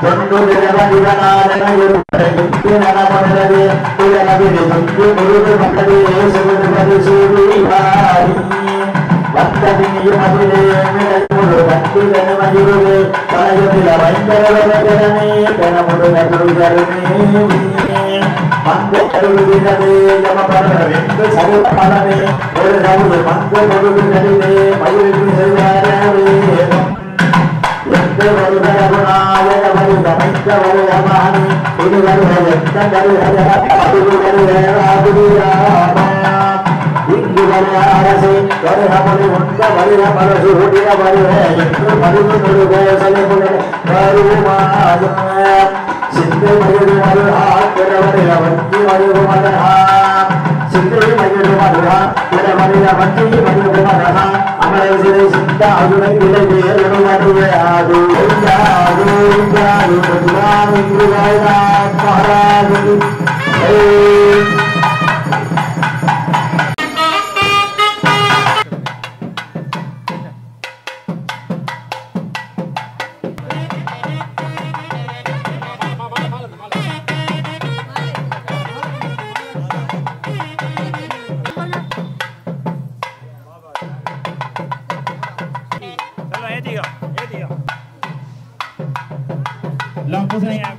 தொண்டுதிரமதிவனாரனே உலகவிலே தொண்டு முழுது மக்களே சுகுதுபதி சூரியாரி வந்ததினியும் மதிலே முழு கண்டிதன மதிலே பலயதில வைந்தரவனே கனமுடு நகுருகருமே மந்த கருவினவே யமபரவென்று சருபமனவே ஒரு ரவுது மந்த கருவினவே மயிலின் செய்வாரவே எந்த வருதகுணாய வருத மைந்த வருதமானி இது வருத எந்த வருத அது வருத இங்கு வருத அரசே வருதமொழி உண்ட வருத மரசு ஊட்டிய வருத என்று மருது முருகோசலை வருமாய சிந்தை மகிழ் மருகா பிறவரில் வஞ்சி மருகு மதகா சிந்தை மகிழ் மருகா பிறவரில் வஞ்சி மருகு மதகா அமரை சிறை சிந்த அருணை விலை வேறு மருகையாது மகாராஜி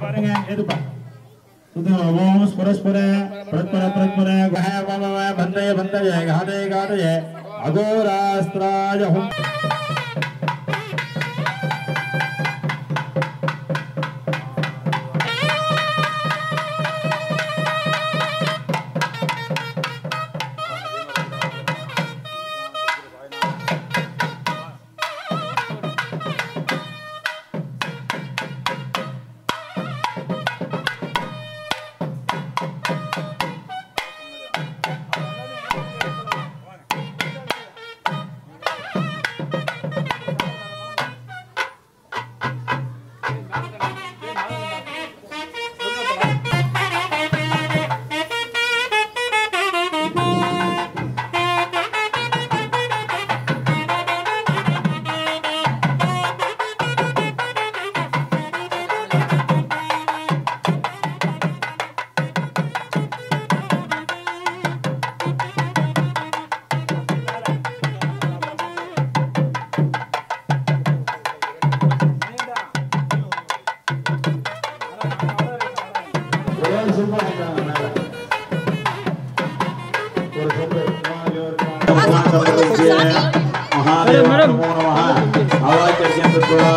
பாருங்க எதுப்பா ஓம் ஸ்புரஸ்புர பிரத்பர பிரத்பர பந்தய பந்தய காதய காதய அகோராஸ்திராய ஹும் महादेव नमो नमः अवाच्यन्तत्वा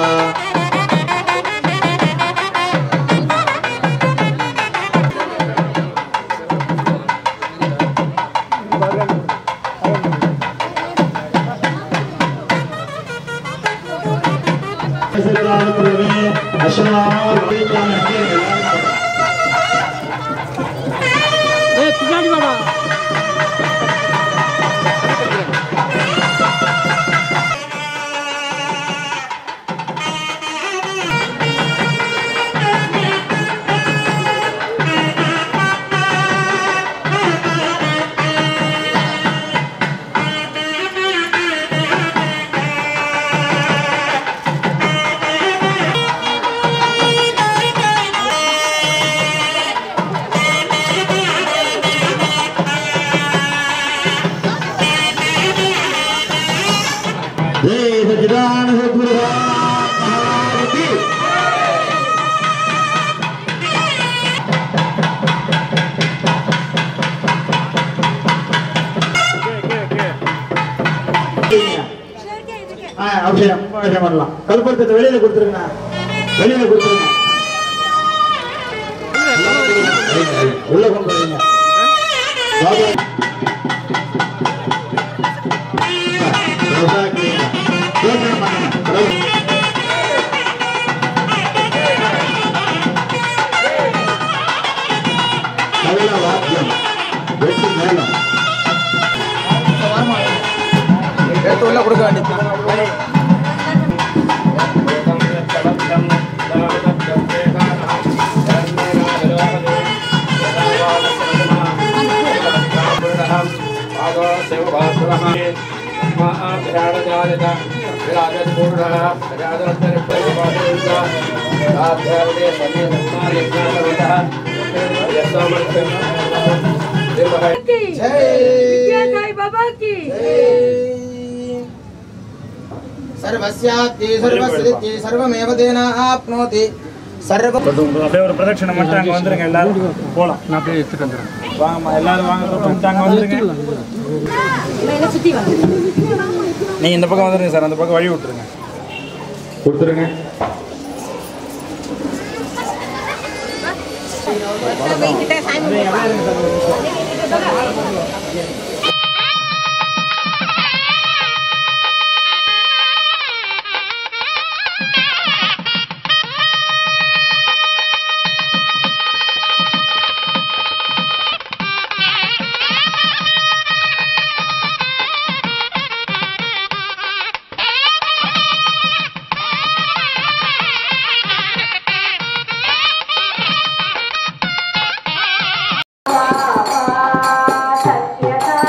அபிஷேகம் பண்ணலாம். கல்பத்தை வெளியில கொடுத்துருங்க, வெளியில கொடுத்துருங்க, உள்ள கொண்டு வரீங்க. வாக்கியம் வெற்றி மேலும் எடுத்து உள்ள கொடுக்க வேண்டியது. सर्वस्याप्ति सर्वसिद्धि सर्वमेव तेना आप्नोति सर्व அப்படியே ஒரு பிரதட்சணம் மட்டும் அங்க வந்துருங்க. எல்லாரும் போலாம். நான் அப்படியே எடுத்துட்டு வந்துறேன். வாங்கம்மா, எல்லாரும் வாங்க. அங்க வந்துருங்க. நீங்க இந்த பக்கம் வந்துருங்க சார். அந்த பக்கம் வழி விட்டுருங்க, கொடுத்துருங்க. सत्यता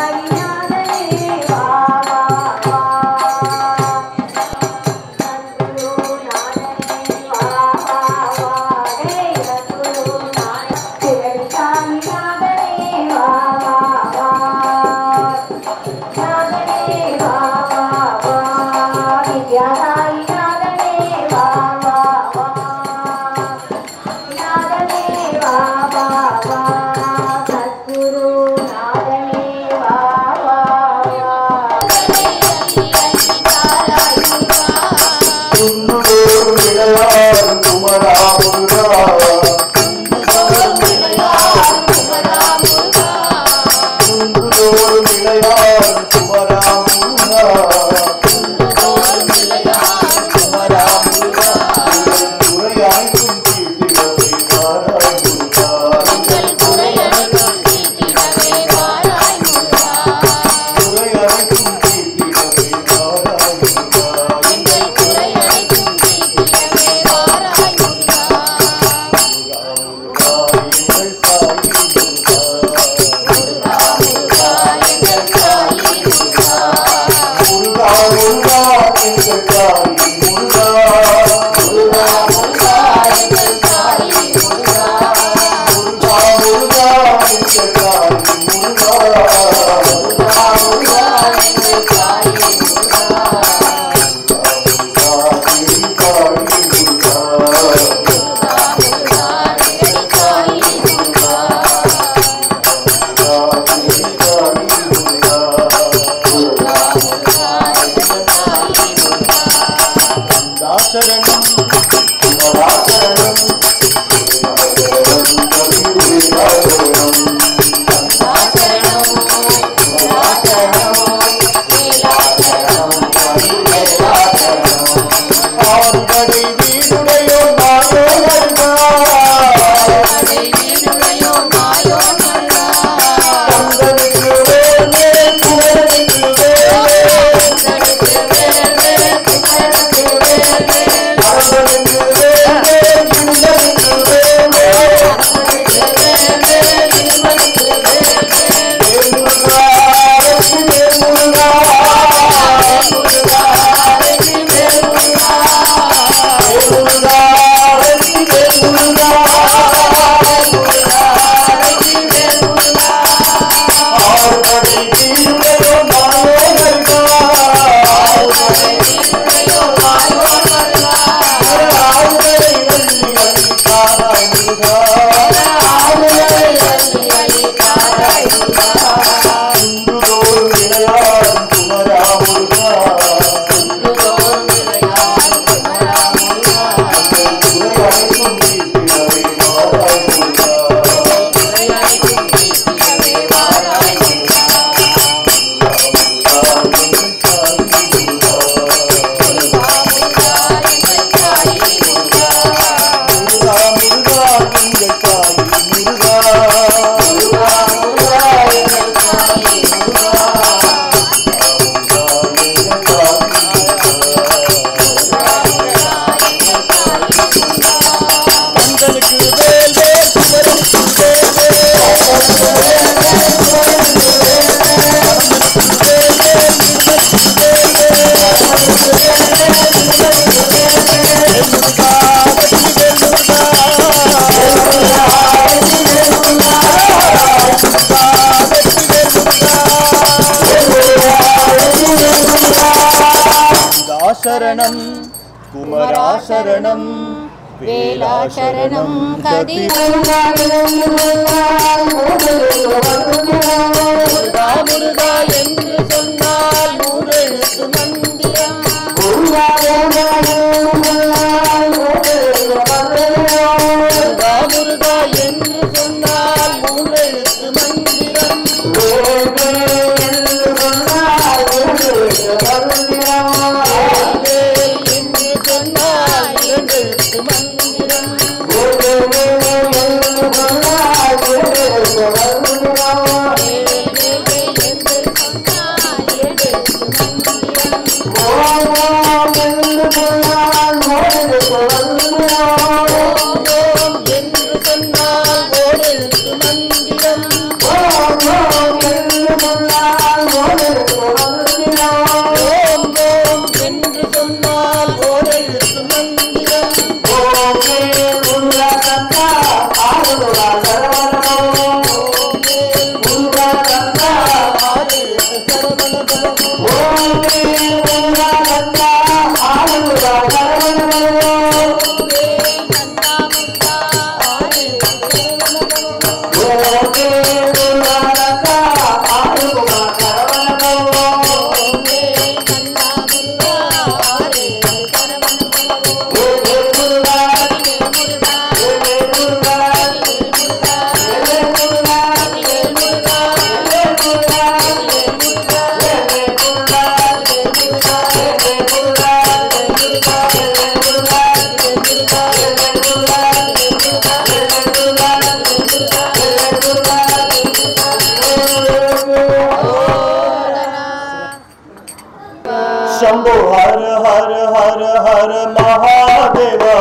சரணம் குமரா சரணம் வேலா சரணம் கதிர் முருகா முருகா என்று சொன்னால் மூன்றெழுத்து மந்திரம் முருகா முருகா என்று சொன்னால் மூன்றெழுத்து மந்திரம் என்று சொன்னால் இரண்டெழுத்து மந்திரம் शंभो हर हर हर हर महादेवा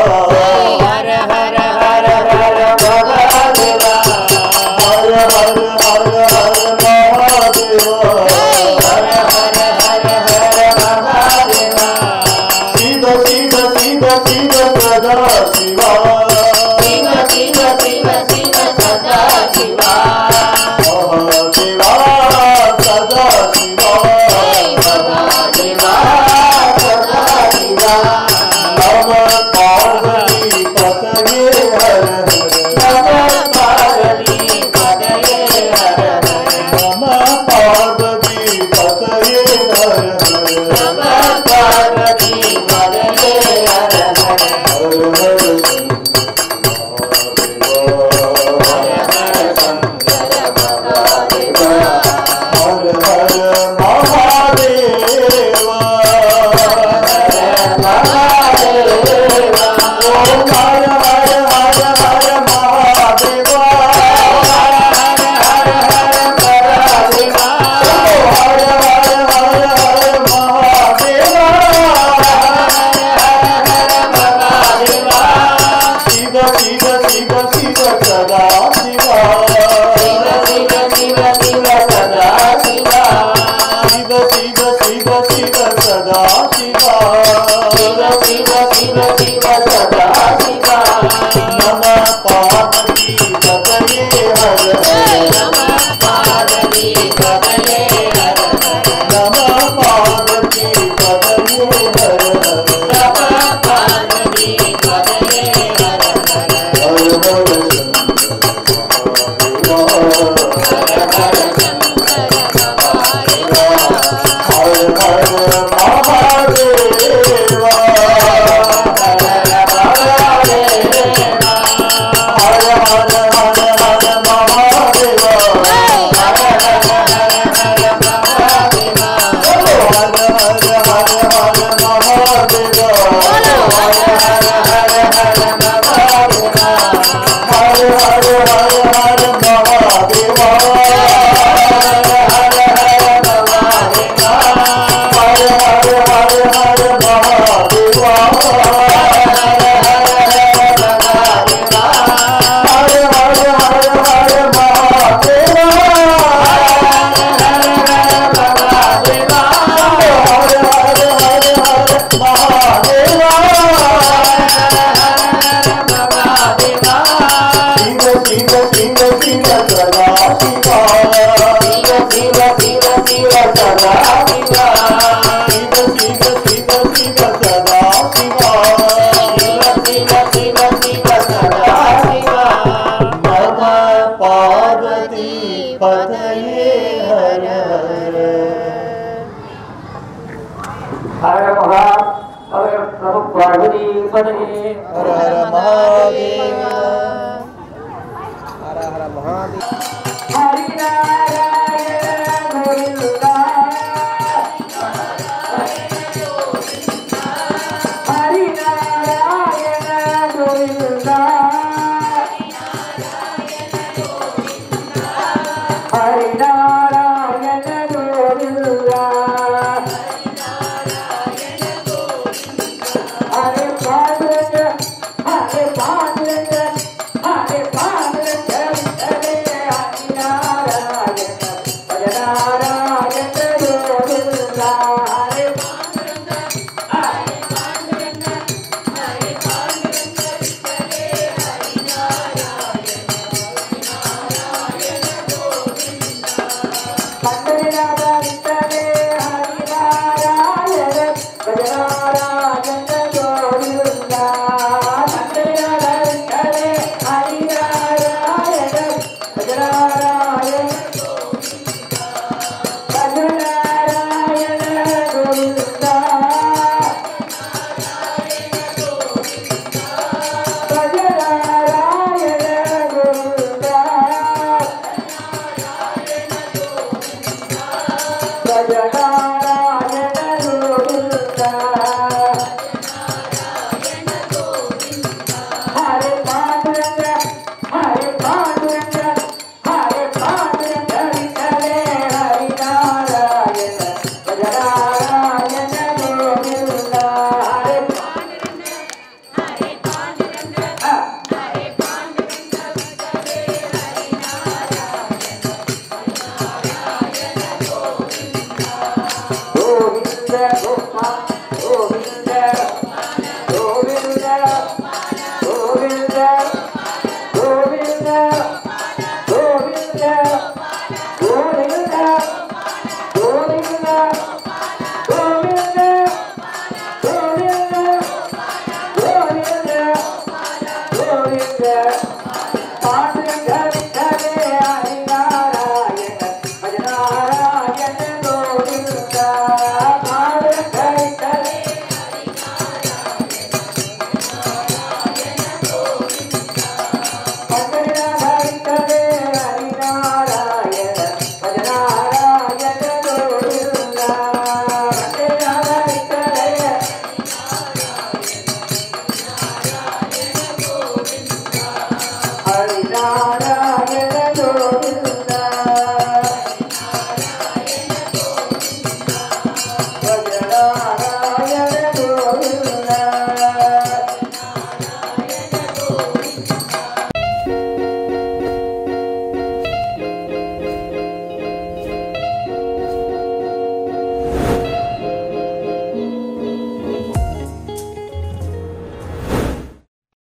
हर हर हर हर महादेवा हर हर हर हर महादेवा हर हर हर हर महादेवा शिव शिव शिव शिव सदा शिवा शिव शिव शिव शिव सदा शिवा महादेवा सदा शिवा Hare हर महा हर प्रभु पार्वती पदे हर हर महादेव हर हर महादेव